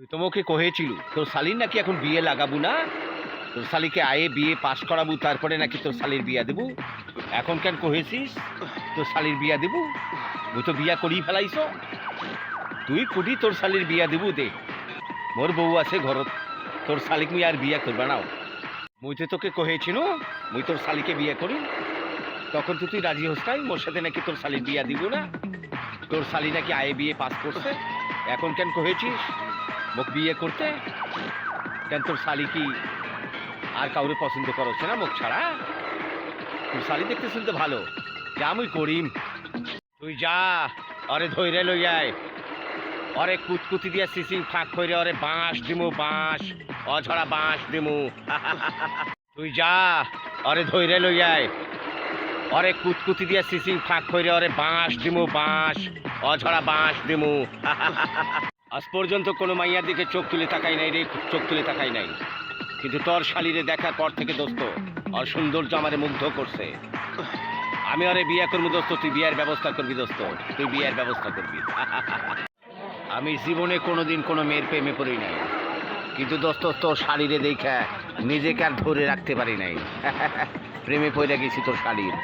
তুই তোমাকে কহেছিল তোর শালির নাকি এখন বিয়ে লাগাবো না, তোর শালিকে আয়ে বিয়ে পাস করাবো, তারপরে নাকি তোর শালির বিয়া দেবো। এখন কেন কহেছিস তোর শালির বিয়া দেবো? মুই তো বিয়া করেই ফেলাইছ। তুই কুটি তোর শালির বিয়া দেবো দে, মোর বউ আছে ঘরত, তোর শালিক মুই আর বিয়া করবা নাও। মুই তো তোকে কহেছিল মুই তোর শালিকে বিয়ে করি, তখন তো তুই রাজি হোস নাই, মোর সাথে নাকি তোর শালির বিয়া দিব না। তোর শালি নাকি আয়ে বিয়ে পাস করছে, এখন কেন কহেছিস মোক বিয়ে করতে? কেন তোর শালি কি আর কাউরে পছন্দ করছে না মুখ ছাড়া? তোর শালি দেখতে শুনতে ভালো, যা মুই করিম। তুই যা, অরে ধৈর্য লই আয়, অরে কুতকুতি দিয়া সিসিং ফাঁক করে অরে বাঁশ দিমু, বাঁশ অঝরা বাঁশ দিমু। তুই যা, অরে ধৈর্য লই আয়, অরে কুতকুতি দিয়া সিসিং ফাঁক করে অরে বাঁশ দিমু, বাঁশ অঝরা বাঁশ দিমু। আজ পর্যন্ত কোনো মাইয়ার দিকে চোখ তুলে তাকাই নাই রে, চোখ তুলে তাকাই নাই, কিন্তু তোর শালিরে দেখার পর থেকে দোস্ত আর সৌন্দর্য আমারে মুগ্ধ করছে। আমি আরে বিয়ে করবো দোস্ত, তুই বিয়ের ব্যবস্থা করবি দোস্ত, তুই বিয়ের ব্যবস্থা করবি। আমি জীবনে কোনোদিন কোনো মেয়ের প্রেমে পড়ি নাই, কিন্তু দোস্ত তোর শালিরে দেখা নিজেকে আর ধরে রাখতে পারি নাই। প্রেমে পড়ে গেছি তোর শালির।